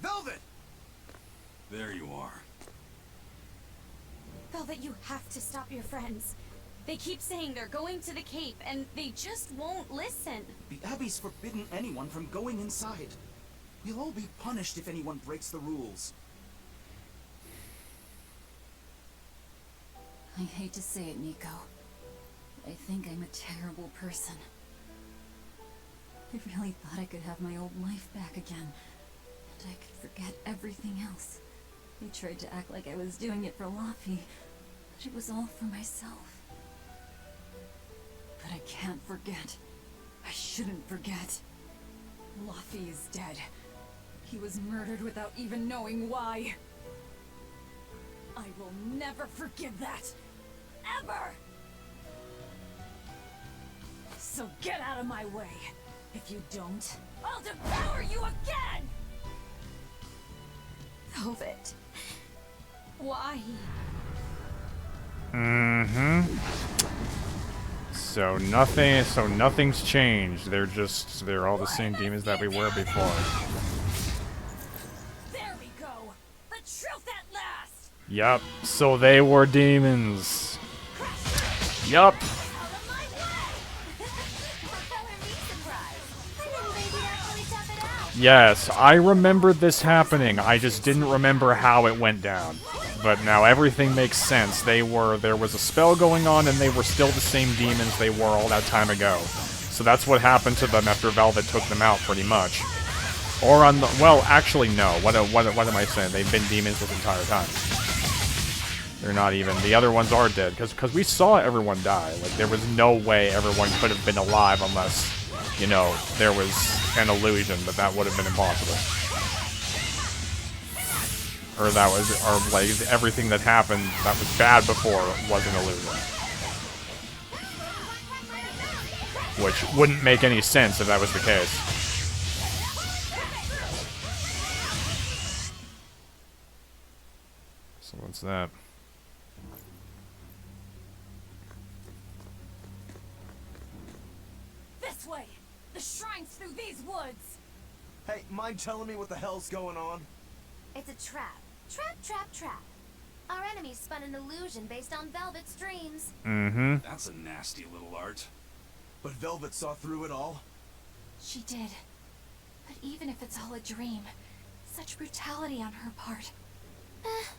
Velvet! There you are. Velvet, you have to stop your friends. They keep saying they're going to the Cape, and they just won't listen. The Abbey's forbidden anyone from going inside. We'll all be punished if anyone breaks the rules. I hate to say it, Nico. I think I'm a terrible person. I really thought I could have my old life back again, and I could forget everything else. I tried to act like I was doing it for Laphicet, but it was all for myself. But I can't forget. I shouldn't forget. Laphicet is dead. He was murdered without even knowing why. I will never forgive that. Ever! So get out of my way. If you don't, I'll devour you again! Velvet. Why? Mm-hmm. So nothing's changed. They're all the same demons that we were before. There we go! The truth at last! Yup, so they were demons. Yup. Yes, I remembered this happening. I just didn't remember how it went down. But now everything makes sense. There was a spell going on, and they were still the same demons they were all that time ago. So that's what happened to them after Velvet took them out, pretty much. Or on the... Well, actually, no. What am I saying? They've been demons this entire time. They're not even... The other ones are dead, because we saw everyone die. Like, there was no way everyone could have been alive unless, you know, there was an illusion, but that would have been impossible. Or that was... Or, like, everything that happened that was bad before was an illusion. Which wouldn't make any sense if that was the case. So what's that? through these woods. Hey, mind telling me what the hell's going on? It's a trap. Trap. Our enemy spun an illusion based on Velvet's dreams. Mm-hmm. That's a nasty little art. But Velvet saw through it all? She did. But even if it's all a dream, such brutality on her part.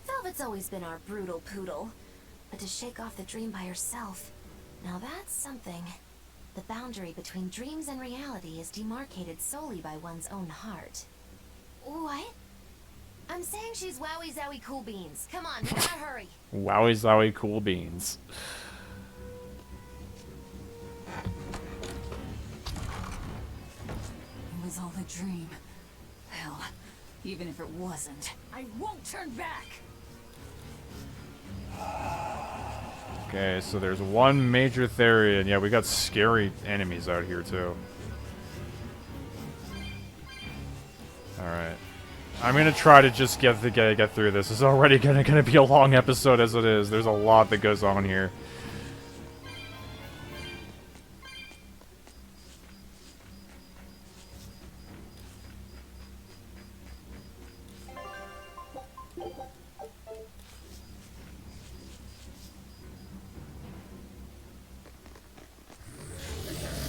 Velvet's always been our brutal poodle. But to shake off the dream by herself, now that's something. The boundary between dreams and reality is demarcated solely by one's own heart. What? I'm saying she's wowie zowie cool beans. Come on, we gotta hurry. Wowie zowie cool beans. It was all a dream. Hell, even if it wasn't, I won't turn back! Okay, so there's one major theory, and yeah, we got scary enemies out here too. Alright. I'm gonna try to just get through this. It's already gonna be a long episode as it is. There's a lot that goes on here.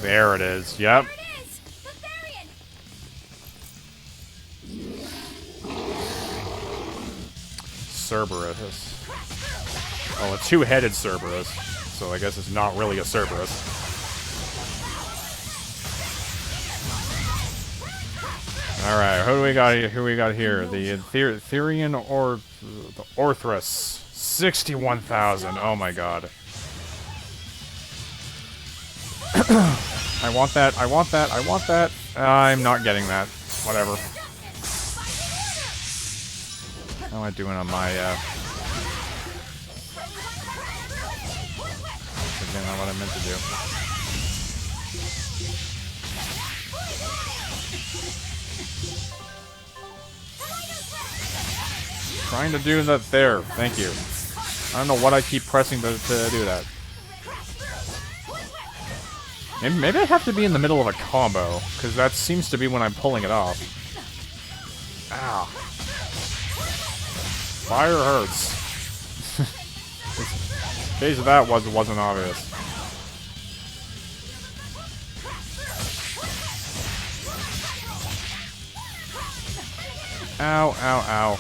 There it is. Yep. There it is! The Therian! Cerberus. Oh, a two-headed Cerberus. So I guess it's not really a Cerberus. Alright, who we got here? The Therian or the Orthrus. 61,000. Oh my god. I want that. I'm not getting that. Whatever. How am I doing on my, Forgetting on what I meant to do. Trying to do that there. Thank you. I don't know what I keep pressing to do that. Maybe I have to be in the middle of a combo, because that seems to be when I'm pulling it off. Ow. Fire hurts. In case that wasn't obvious. Ow, ow, ow.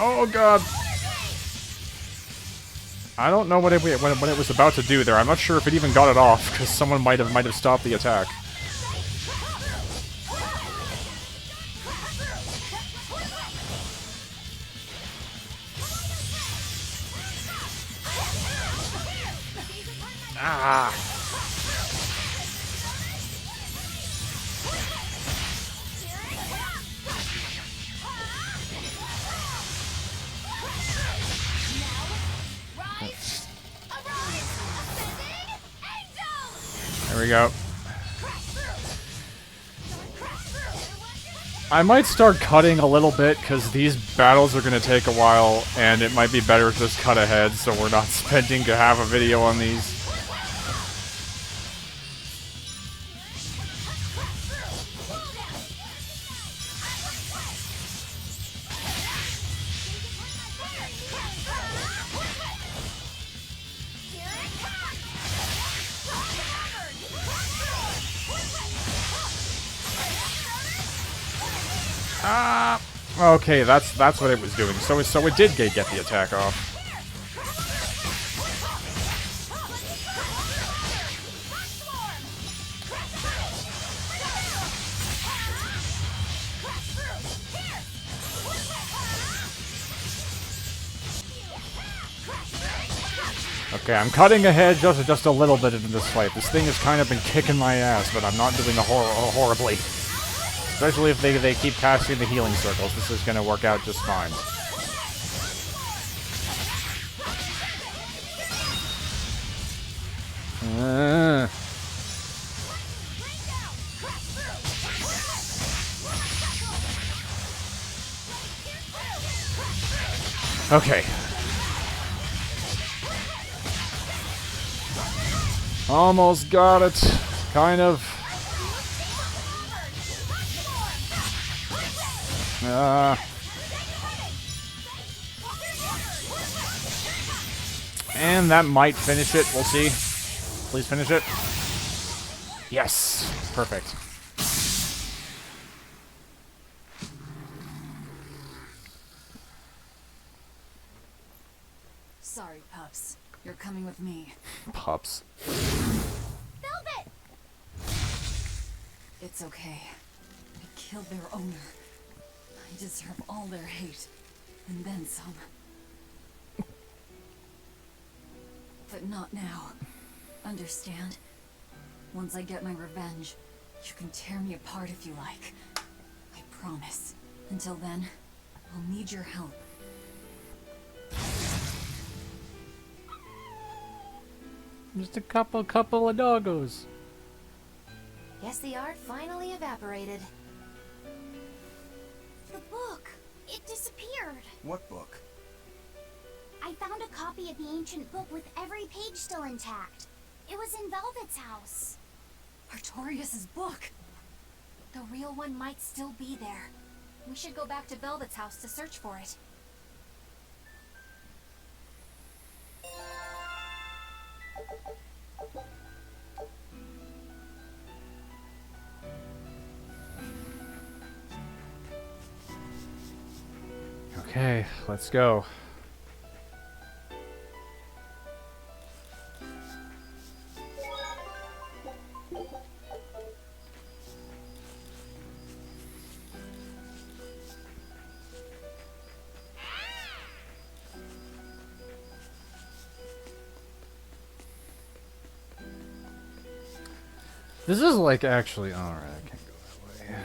Oh god! I don't know what it was about to do there. I'm not sure if it even got it off, because someone might have stopped the attack. Ah! There we go. I might start cutting a little bit, because these battles are going to take a while, and it might be better to just cut ahead so we're not spending half a video on these. Okay, that's what it was doing. So it did get the attack off. Okay, I'm cutting ahead just a little bit into this fight. This thing has kind of been kicking my ass, but I'm not doing horribly. Especially if they keep casting the healing circles, this is going to work out just fine. Okay. Almost got it. Kind of. And that might finish it. We'll see. Please finish it. Yes. Perfect. Sorry, pups. You're coming with me. Pups. Velvet! It's okay. I killed their owner. I deserve all their hate. And then some. But not now. Understand? Once I get my revenge, you can tear me apart if you like. I promise. Until then, I'll need your help. Just a couple of doggos. Guess the art finally evaporated. The book! It disappeared! What book? I found a copy of the ancient book with every page still intact. It was in Velvet's house. Artorias' book! The real one might still be there. We should go back to Velvet's house to search for it. Okay, let's go. This is like actually alright, I can't go that way.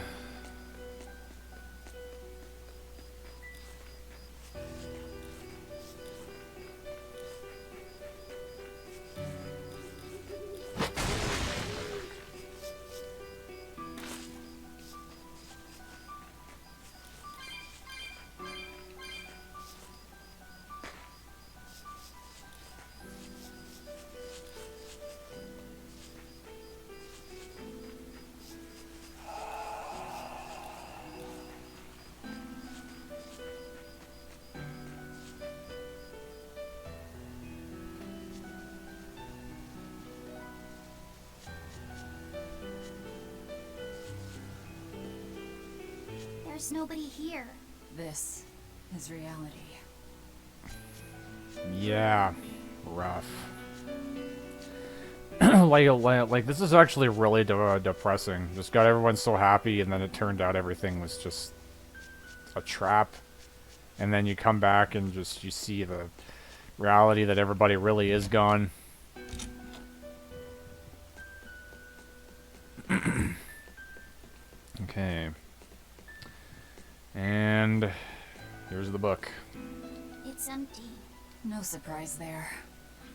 There's nobody here. This is reality. Yeah, rough. like this is actually really depressing. Just got everyone so happy, and then it turned out everything was just a trap. And then you come back and just you see the reality that everybody really is gone. Okay. And here's the book. It's empty. No surprise there.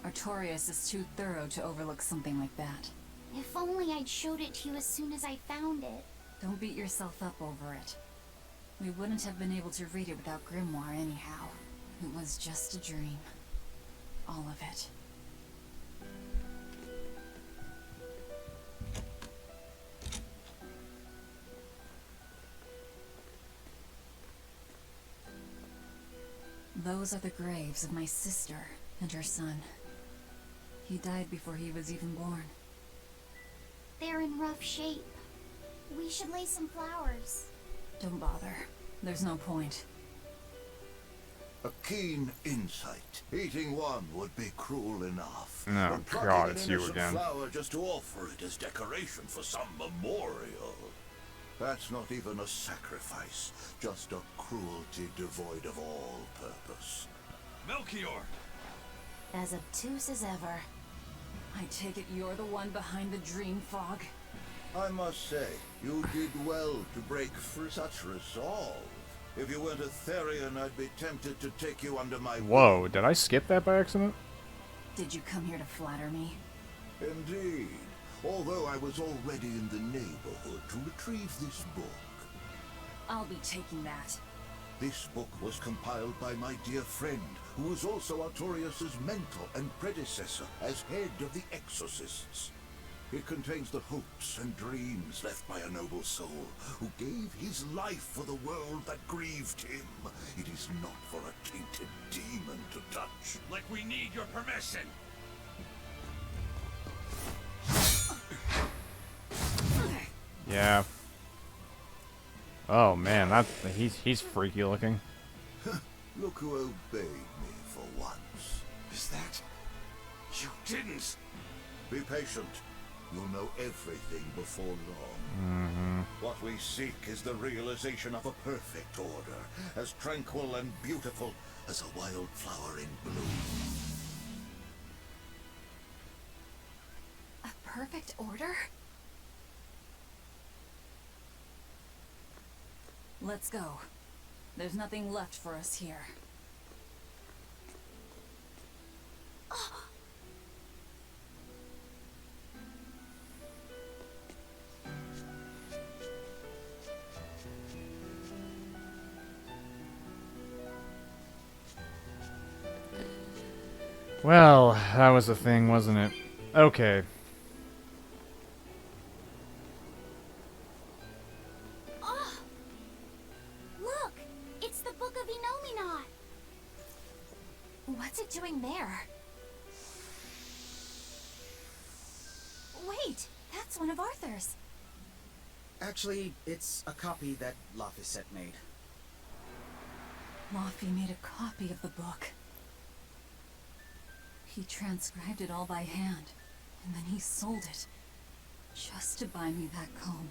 Artorias is too thorough to overlook something like that. If only I'd showed it to you as soon as I found it. Don't beat yourself up over it. We wouldn't have been able to read it without Grimoire anyhow. It was just a dream. All of it. Those are the graves of my sister and her son. He died before he was even born. They're in rough shape. We should lay some flowers. Don't bother. There's no point. A keen insight. Eating one would be cruel enough. Oh, But plucking God, an it's you innocent again. flower just to offer it as decoration for some memorial. That's not even a sacrifice, just a cruelty devoid of all purpose. Melchior! As obtuse as ever. I take it you're the one behind the dream fog? I must say, you did well to break free such resolve. If you weren't a Therian, I'd be tempted to take you under my Whoa, wing. did I skip that by accident? Did you come here to flatter me? Indeed. Although I was already in the neighborhood to retrieve this book. I'll be taking that. This book was compiled by my dear friend, who was also Artorias' mentor and predecessor as head of the Exorcists. It contains the hopes and dreams left by a noble soul who gave his life for the world that grieved him. It is not for a tainted demon to touch. Like we need your permission. Yeah. Oh man, he's freaky looking. Look who obeyed me for once. Is that... You didn't... Be patient. You'll know everything before long. Mm-hmm. What we seek is the realization of a perfect order, as tranquil and beautiful as a wildflower in bloom. A perfect order? Let's go. There's nothing left for us here. Well, that was the thing, wasn't it? Okay. Oh! Look! It's the Book of Enominat! What's it doing there? Wait, that's one of Arthur's. Actually, it's a copy that Laphicet made. Laphi made a copy of the book. He transcribed it all by hand, and then he sold it, just to buy me that comb.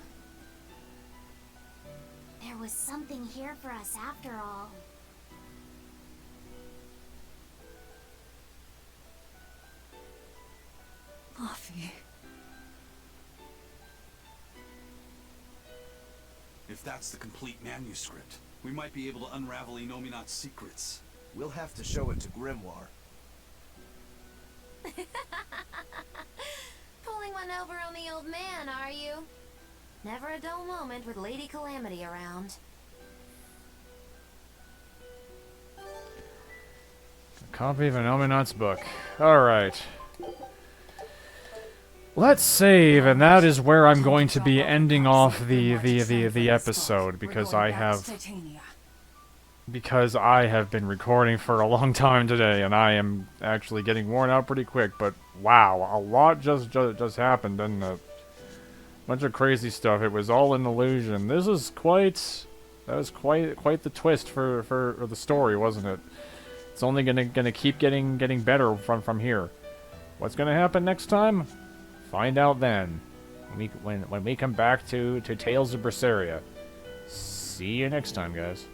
There was something here for us after all. Laphi. If that's the complete manuscript, we might be able to unravel Enominat's secrets. We'll have to show it to Grimoire. Pulling one over on the old man, are you? Never a dull moment with Lady Calamity around. A copy of Enominat's book. Alright. Let's save, and that is where I'm going to be ending off the episode, because I have been recording for a long time today, and I am actually getting worn out pretty quick, but wow, a lot just happened, didn't it? Bunch of crazy stuff. It was all an illusion. That was quite the twist for the story, wasn't it? It's only gonna keep getting better from here. What's gonna happen next time? Find out then. When we come back to Tales of Berseria. See you next time, guys.